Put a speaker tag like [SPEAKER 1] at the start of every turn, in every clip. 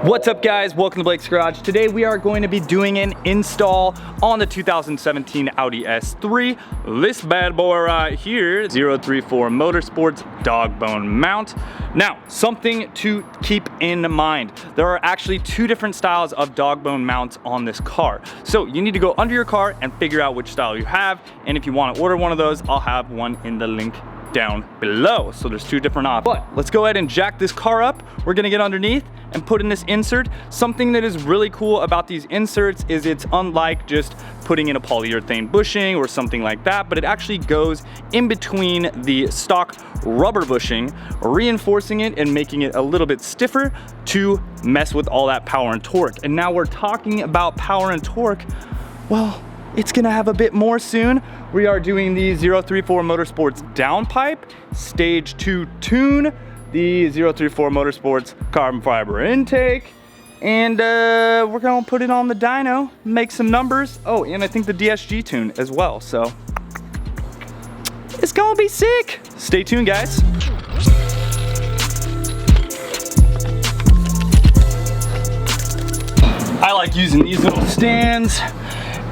[SPEAKER 1] What's up guys, welcome to Blake's Garage. Today we are going to be doing an install on the 2017 Audi S3. This bad boy right here, 034 Motorsports Dogbone mount. Now, something to keep in mind. There are actually two different styles of Dogbone mounts on this car. So you need to go under your car and figure out which style you have. And if you want to order one of those, I'll have one in the link down below. So there's two different options. But let's go ahead and jack this car up. We're gonna get underneath and put in this insert. Something that is really cool about these inserts is it's unlike just putting in a polyurethane bushing or something like that, but it actually goes in between the stock rubber bushing, reinforcing it and making it a little bit stiffer to mess with all that power and torque. And now we're talking about power and torque. Well, it's gonna have a bit more soon. We are doing the 034 Motorsports downpipe, stage 2 tune, the 034 Motorsports carbon fiber intake, and we're gonna put it on the dyno, make some numbers. Oh, and I think the DSG tune as well, so it's gonna be sick. Stay tuned, guys. I like using these little stands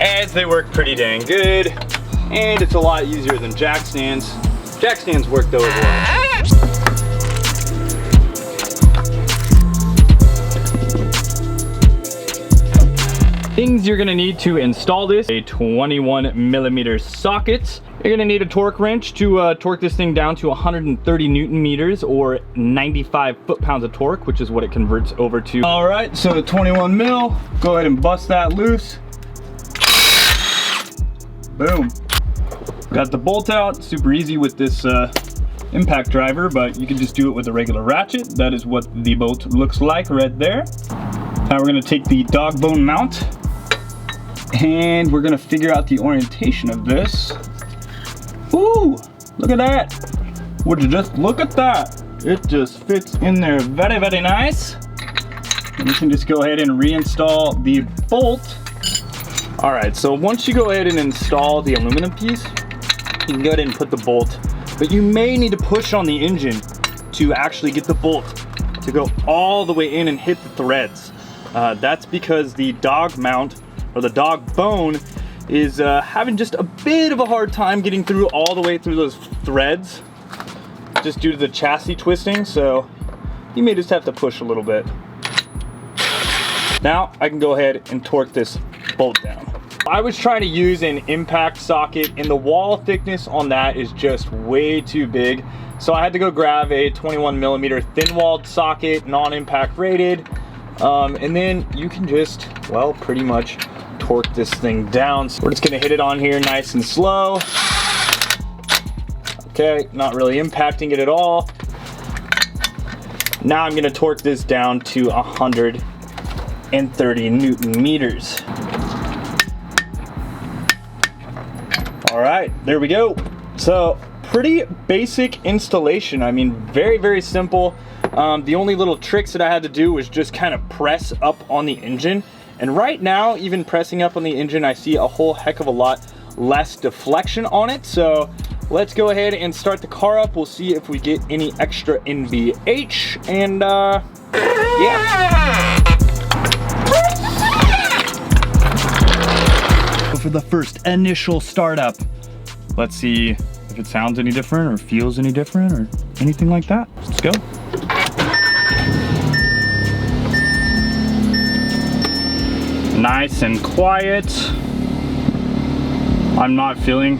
[SPEAKER 1] as they work pretty dang good, and it's a lot easier than jack stands. Jack stands work though as well. Things you're gonna need to install this: a 21mm socket. You're gonna need a torque wrench to torque this thing down to 130 Newton meters or 95 foot-pounds of torque, which is what it converts over to. All right, so 21 mil, go ahead and bust that loose. Boom. Got the bolt out, super easy with this impact driver, but you can just do it with a regular ratchet. That is what the bolt looks like right there. Now we're gonna take the Dogbone mount and we're gonna figure out the orientation of this. Ooh, look at that. Would you just look at that? It just fits in there very, very nice. And you can just go ahead and reinstall the bolt. All right, so once you go ahead and install the aluminum piece, you can go ahead and put the bolt, but you may need to push on the engine to actually get the bolt to go all the way in and hit the threads. That's because the dog mount, or the Dogbone, is having just a bit of a hard time getting through all the way through those threads, just due to the chassis twisting, so you may just have to push a little bit. Now I can go ahead and torque this bolt down. I was trying to use an impact socket and the wall thickness on that is just way too big. So I had to go grab a 21mm thin-walled socket, non-impact rated. And then you can just, well, pretty much torque this thing down. So we're just gonna hit it on here nice and slow. Okay, not really impacting it at all. Now I'm gonna torque this down to 130 Newton meters. All right, there we go. So pretty basic installation. I mean, very, very simple. The only little tricks that I had to do was just kind of press up on the engine. And right now, even pressing up on the engine, I see a whole heck of a lot less deflection on it. So let's go ahead and start the car up. We'll see if we get any extra NVH, and yeah. For the first initial startup, let's see if it sounds any different or feels any different or anything like that. Let's go. Nice and quiet. I'm not feeling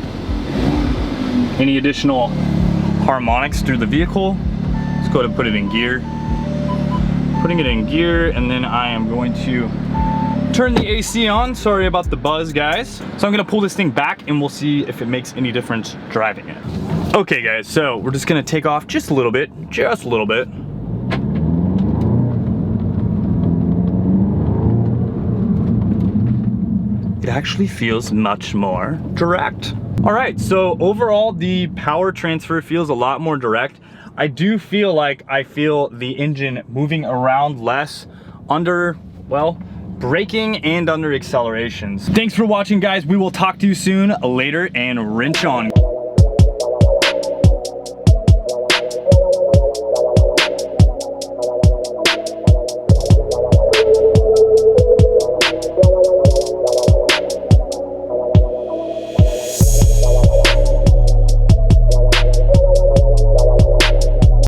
[SPEAKER 1] any additional harmonics through the vehicle. Let's go ahead and put it in gear. Putting it in gear, and then I am going to turn the AC on. Sorry about the buzz, guys. So I'm gonna pull this thing back and we'll see if it makes any difference driving it. Okay guys, so we're just gonna take off just a little bit, just a little bit. It actually feels much more direct. All right, so overall the power transfer feels a lot more direct. I do feel like I feel the engine moving around less under, well, braking and under accelerations. Thanks for watching, guys. We will talk to you soon. Later, and wrench on.